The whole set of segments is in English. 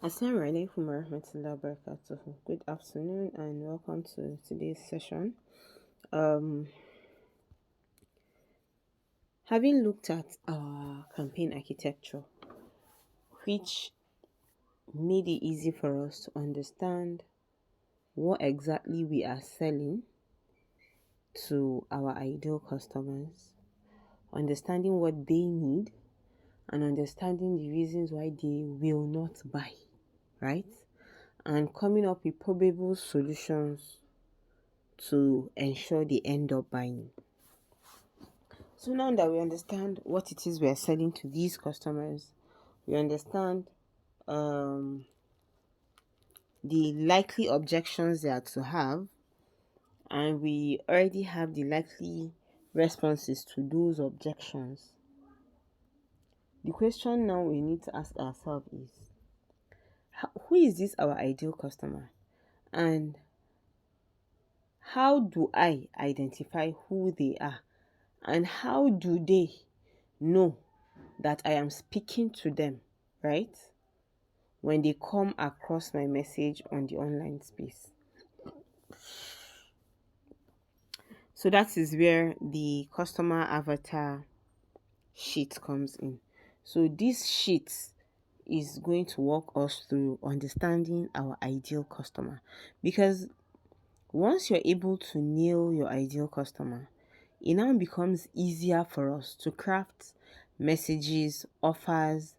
Assalamu alaikum warahmatullahi wabarakatuh. Good afternoon and welcome to today's session. Um, having looked at our campaign architecture, which made it easy for us to understand what exactly we are selling to our ideal customers, understanding what they need, and understanding the reasons why they will not buy, right? And coming up with probable solutions to ensure they end up buying. So now that we understand what it is we are selling to these customers, we understand um, the likely objections they are to have, and we already have the likely responses to those objections. The question now we need to ask ourselves is, who is this our ideal customer? And how do I identify who they are? And how do they know that I am speaking to them, right? When they come across my message on the online space. So that is where the customer avatar sheet comes in. So this sheet is going to walk us through understanding our ideal customer, because once you're able to nail your ideal customer, it now becomes easier for us to craft messages, offers,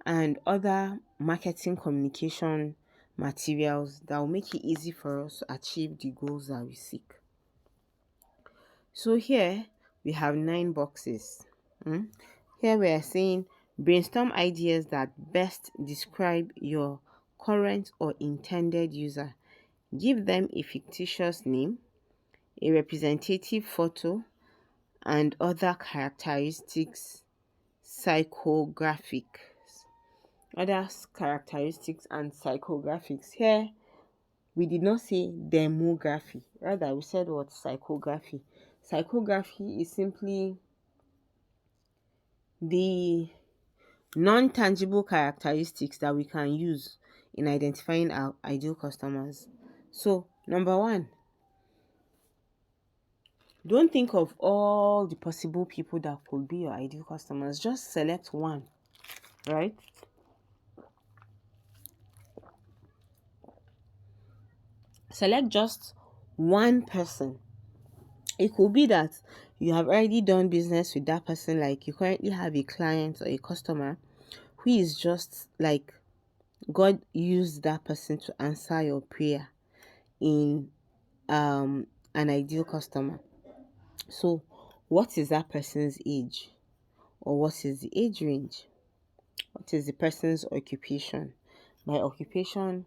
and other marketing communication materials that will make it easy for us to achieve the goals that we seek. So here we have 9 boxes. Here we are saying brainstorm ideas that best describe your current or intended user. Give them a fictitious name, a representative photo, and other characteristics, psychographics. Other characteristics and psychographics. Here, we did not say demography, rather, we said what? Psychography. Psychography is simply the non tangible characteristics that we can use in identifying our ideal customers. So, number one, don't think of all the possible people that could be your ideal customers. Just select one, right? Select just one person. It could be that you have already done business with that person, like you currently have a client or a customer who is just like God used that person to answer your prayer in an ideal customer. So, what is that person's age? Or what is the age range? What is the person's occupation? By occupation,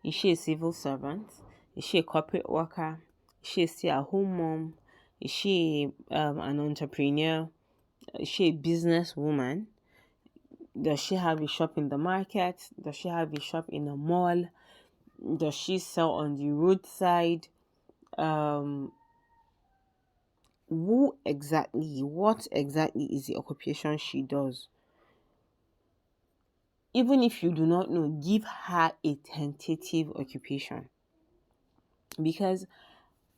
is she a civil servant? Is she a corporate worker? Is she a stay-at-home mom? Is she an entrepreneur? Is she a businesswoman? Does she have a shop in the market? Does she have a shop in a mall? Does she sell on the roadside? What exactly is the occupation she does? Even if you do not know, give her a tentative occupation. Because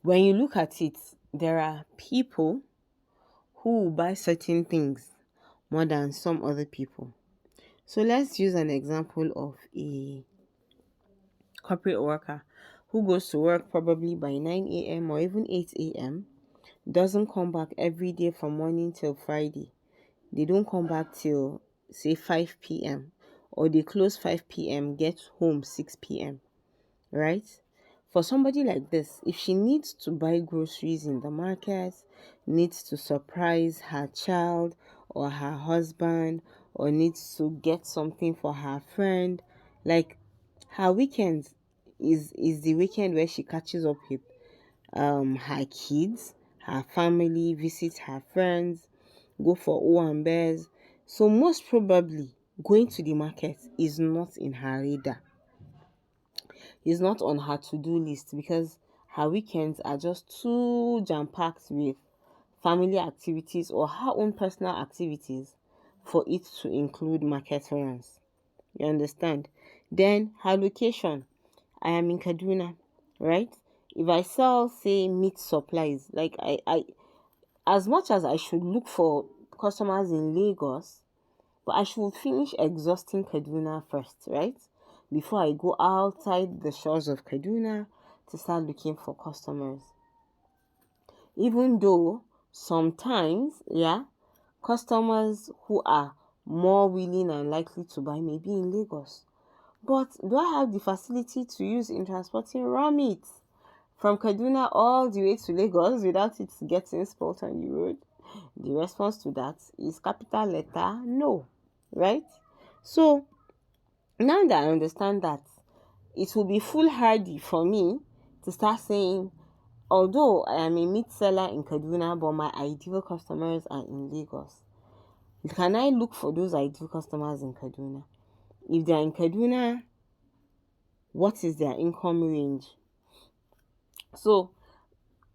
when you look at it, there are people who will buy certain things more than some other people. So let's use an example of a corporate worker who goes to work probably by 9 a.m. or even 8 a.m., doesn't come back every day from morning till Friday. They don't come back till, say, 5 p.m., or they close 5 p.m., get home 6 p.m., right? For somebody like this, if she needs to buy groceries in the market, needs to surprise her child or her husband, or needs to get something for her friend, like her weekends is the weekend where she catches up with her kids, her family, visits her friends, go for O&Bs. So most probably going to the market is not in her radar. It's not on her to-do list, because her weekends are just too jam-packed with family activities or her own personal activities for it to include market runs. You understand? Then her location. I am in Kaduna, right? If I sell, say, meat supplies, like I as much as I should look for customers in Lagos, but I should finish exhausting Kaduna first, right? Before I go outside the shores of Kaduna to start looking for customers. Even though sometimes, yeah, customers who are more willing and likely to buy may be in Lagos. But do I have the facility to use in transporting raw meat from Kaduna all the way to Lagos without it getting spoiled on the road? The response to that is capital letter no, right? So now that I understand that, it will be foolhardy for me to start saying, although I am a meat seller in Kaduna, but my ideal customers are in Lagos. Can I look for those ideal customers in Kaduna? If they are in Kaduna, what is their income range? So,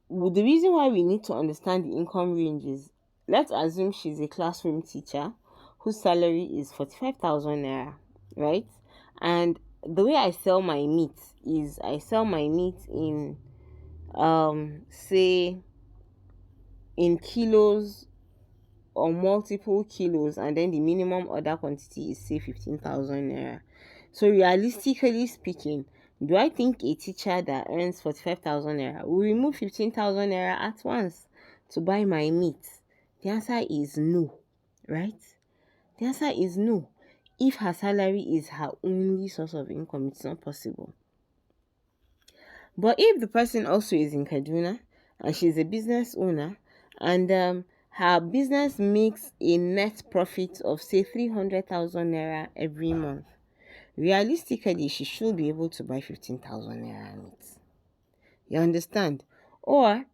the reason why we need to understand the income range is, let's assume she's a classroom teacher whose salary is 45,000 naira, right? And the way I sell my meat is I sell my meat in, say, in kilos or multiple kilos, and then the minimum order quantity is, say, 15,000 naira. So realistically speaking, do I think a teacher that earns 45,000 naira will remove 15,000 naira at once to buy my meat? The answer is no, right? The answer is no. If her salary is her only source of income, it's not possible. But if the person also is in Kaduna and she's a business owner, and her business makes a net profit of, say, 300,000 naira every month, realistically she should be able to buy 15,000 naira meat. You understand? Or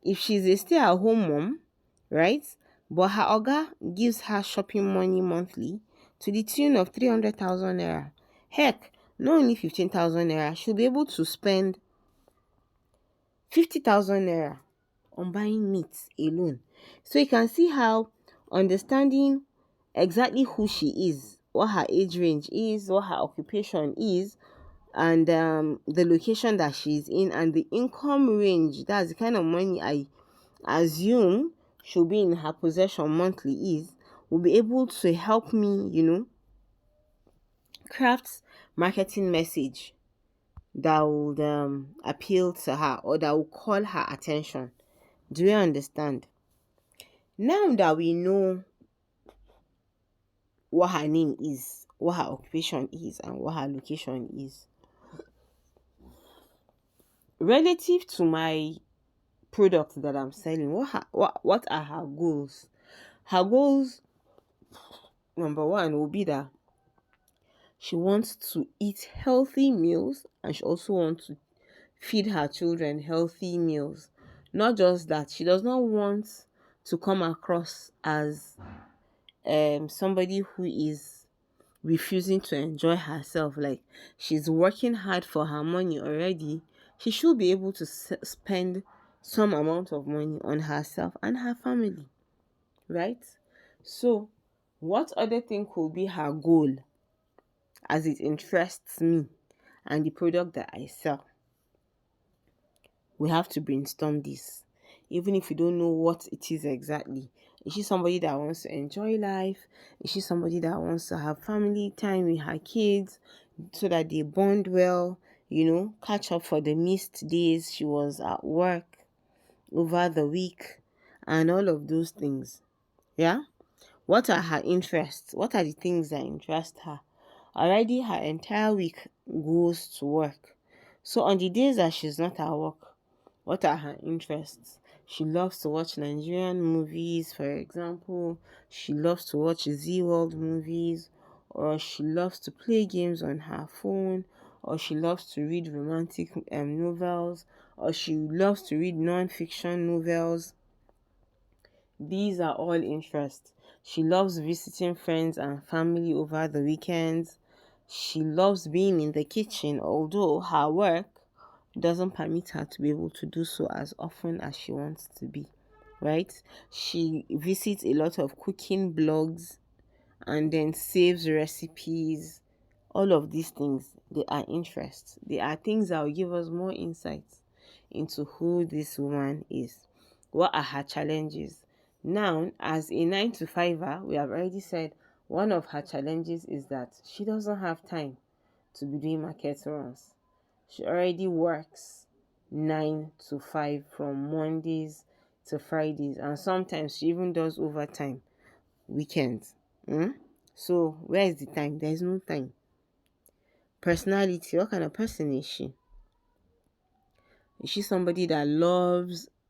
if she's a stay-at-home mom, right, but her oga gives her shopping money monthly to the tune of 300,000 naira, heck, not only 15,000 naira, she'll be able to spend 50,000 naira on buying meat alone. So you can see how understanding exactly who she is, what her age range is, what her occupation is, and the location that she's in, and the income range, that's the kind of money I assume should be in her possession monthly, is, will be able to help me, craft marketing message that would appeal to her, or that will call her attention. Do you understand? Now that we know what her name is, what her occupation is, and what her location is, relative to my product that I'm selling, what are her goals? Her goals, number one, will be that she wants to eat healthy meals, and she also wants to feed her children healthy meals. Not just that, she does not want to come across as somebody who is refusing to enjoy herself. Like, she's working hard for her money already. She should be able to spend some amount of money on herself and her family, right? So what other thing could be her goal as it interests me and the product that I sell? We have to brainstorm this, even if we don't know what it is exactly. Is she somebody that wants to enjoy life? Is she somebody that wants to have family time with her kids so that they bond well, catch up for the missed days she was at work over the week, and all of those things? Yeah? What are her interests? What are the things that interest her? Already her entire week goes to work. So on the days that she's not at work, what are her interests? She loves to watch Nigerian movies, for example. She loves to watch Z World movies, or she loves to play games on her phone, or she loves to read romantic novels, or she loves to read non-fiction novels. These are all interests. She loves visiting friends and family over the weekends. She loves being in the kitchen, although her work doesn't permit her to be able to do so as often as she wants to be, right? She visits a lot of cooking blogs and then saves recipes All of these things, they are interests. They are things that will give us more insights into who this woman is. What are her challenges? Now, as a 9 to 5er, we have already said one of her challenges is that she doesn't have time to be doing market runs. She already works 9 to 5 from Mondays to Fridays, and sometimes she even does overtime weekends. So, where is the time? There is no time. Personality, what kind of person is she? Is she somebody that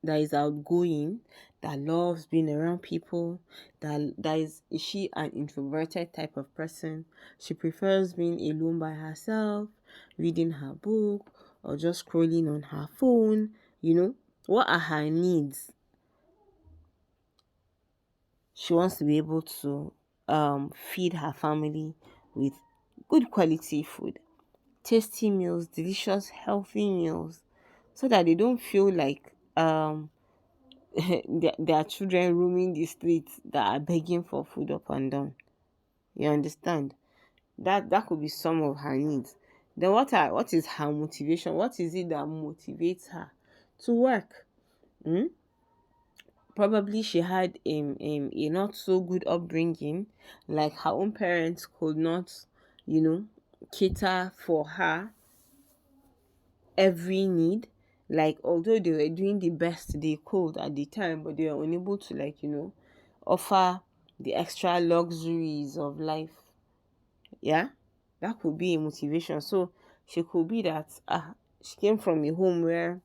is outgoing, that loves being around people, is she an introverted type of person? She prefers being alone by herself, reading her book, or just scrolling on her phone. What are her needs? She wants to be able to feed her family with good quality food, tasty meals, delicious, healthy meals, so that they don't feel like their children roaming the streets that are begging for food up and down. You understand? That could be some of her needs. Then what is her motivation? What is it that motivates her to work? Probably she had a not so good upbringing, like her own parents could not, cater for her every need. Like, although they were doing the best they could at the time, but they were unable to, offer the extra luxuries of life. Yeah, that could be a motivation. So she could be that she came from a home where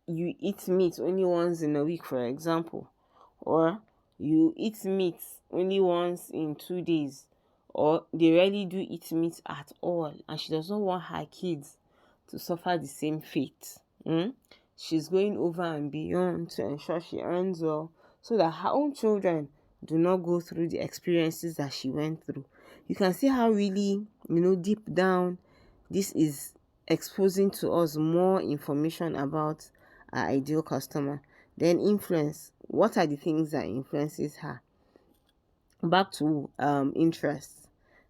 you eat meat only once in a week, for example, or you eat meat only once in 2 days, or they rarely do eat meat at all, and she does not want her kids to suffer the same fate. She's going over and beyond to ensure she earns well so that her own children do not go through the experiences that she went through. You can see how really, deep down, this is exposing to us more information about our ideal customer. Then influence. What are the things that influences her? Back to interests.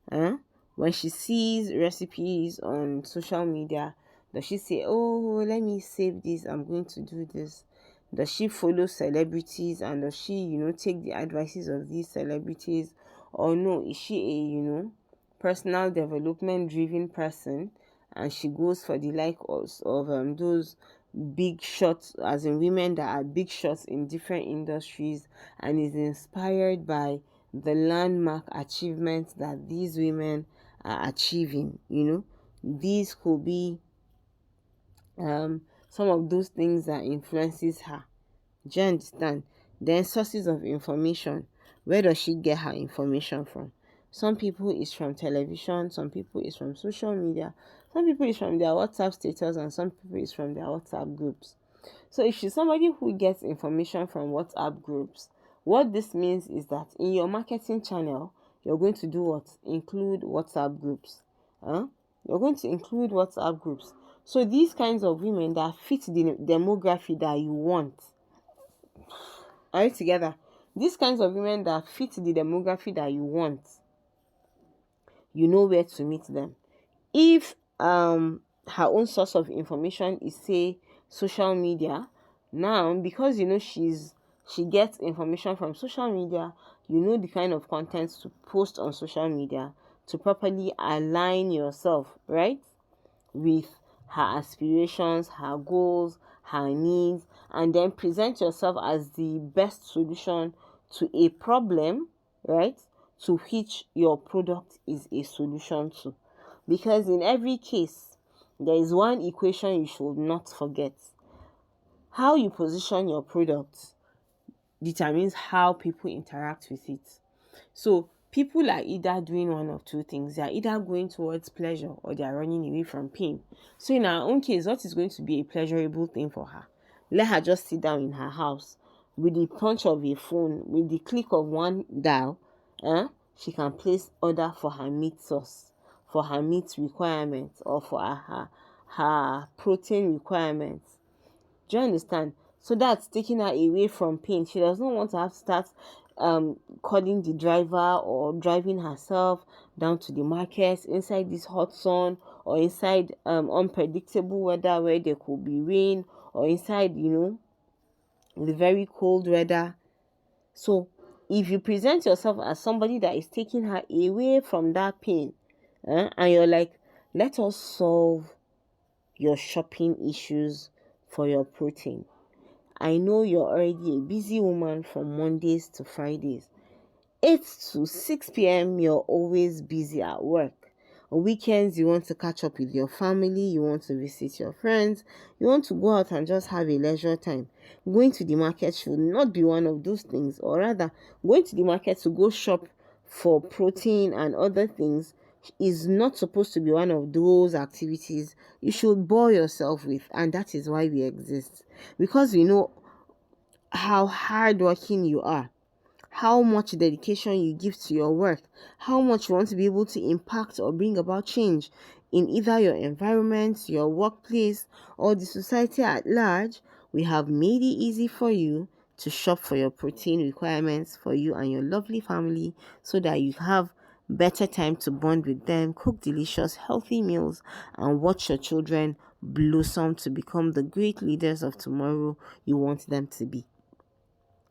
When she sees recipes on social media, does she say, oh, let me save this, I'm going to do this? Does she follow celebrities, and does she, take the advices of these celebrities? Or no, is she a, personal development driven person, and she goes for the of those big shots, as in women that are big shots in different industries, and is inspired by the landmark achievements that these women are achieving? These could be some of those things that influences her. Do you understand? Then sources of information. Where does she get her information from? Some people is from television, some people is from social media, some people is from their WhatsApp status, and some people is from their WhatsApp groups. So if she's somebody who gets information from WhatsApp groups, what this means is that in your marketing channel, you're going to do what? Include WhatsApp groups. You're going to include WhatsApp groups. So these kinds of women that fit the demography that you want. Are you together? These kinds of women that fit the demography that you want, you know where to meet them. If her own source of information is, say, social media, now because she gets information from social media, you know the kind of content to post on social media to properly align yourself, right, with her aspirations, her goals, her needs, and then present yourself as the best solution to a problem, right, to which your product is a solution to. Because in every case, there is one equation you should not forget. How you position your product determines how people interact with it. So people are either doing one of two things. They are either going towards pleasure, or they are running away from pain. So in our own case, what is going to be a pleasurable thing for her? Let her just sit down in her house with the punch of a phone, with the click of one dial. She can place order for her meat sauce, for her meat requirements, or for her protein requirements. Do you understand? So that's taking her away from pain. She does not want to have to start calling the driver or driving herself down to the market inside this hot sun, or inside unpredictable weather where there could be rain, or inside the very cold weather. So if you present yourself as somebody that is taking her away from that pain, and you're like, let us solve your shopping issues for your protein. I know you're already a busy woman from Mondays to Fridays. 8 to 6 p.m., you're always busy at work. On weekends, you want to catch up with your family, you want to visit your friends, you want to go out and just have a leisure time. Going to the market should not be one of those things, or rather, going to the market to go shop for protein and other things is not supposed to be one of those activities you should bore yourself with, and that is why we exist. Because we know how hardworking you are, how much dedication you give to your work, how much you want to be able to impact or bring about change in either your environment, your workplace, or the society at large. We have made it easy for you to shop for your protein requirements for you and your lovely family, so that you have better time to bond with them, cook delicious, healthy meals, and watch your children blossom to become the great leaders of tomorrow you want them to be.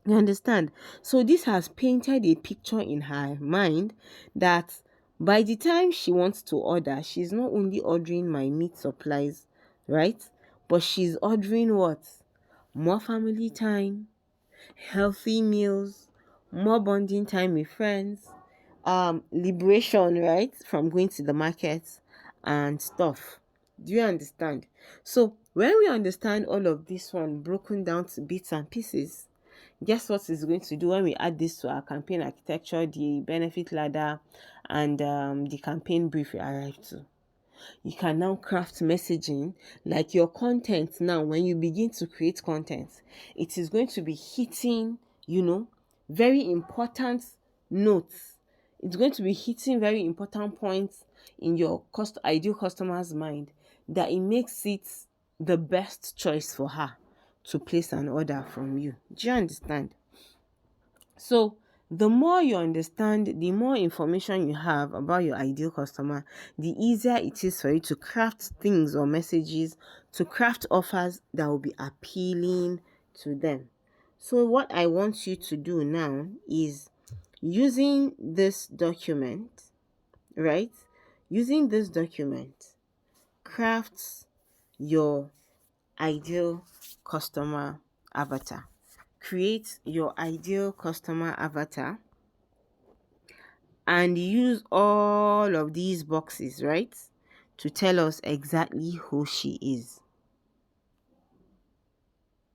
You understand? So this has painted a picture in her mind that by the time she wants to order, she's not only ordering my meat supplies, right? But she's ordering what? More family time, healthy meals, more bonding time with friends, liberation, right? From going to the market and stuff. Do you understand? So when we understand all of this one broken down to bits and pieces, guess what is going to do when we add this to our campaign architecture, the benefit ladder, and the campaign brief we arrived to? You can now craft messaging like your content. Now, when you begin to create content, it is going to be hitting, very important notes. It's going to be hitting very important points in your ideal customer's mind, that it makes it the best choice for her to place an order from you. Do you understand? So the more you understand, the more information you have about your ideal customer, the easier it is for you to craft things or messages, to craft offers that will be appealing to them. So what I want you to do now is, using this document, right? Using this document, craft your ideal customer avatar. Create your ideal customer avatar and use all of these boxes, right, to tell us exactly who she is.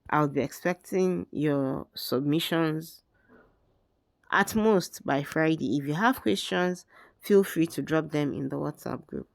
I'll be expecting your submissions at most by Friday. If you have questions, feel free to drop them in the WhatsApp group.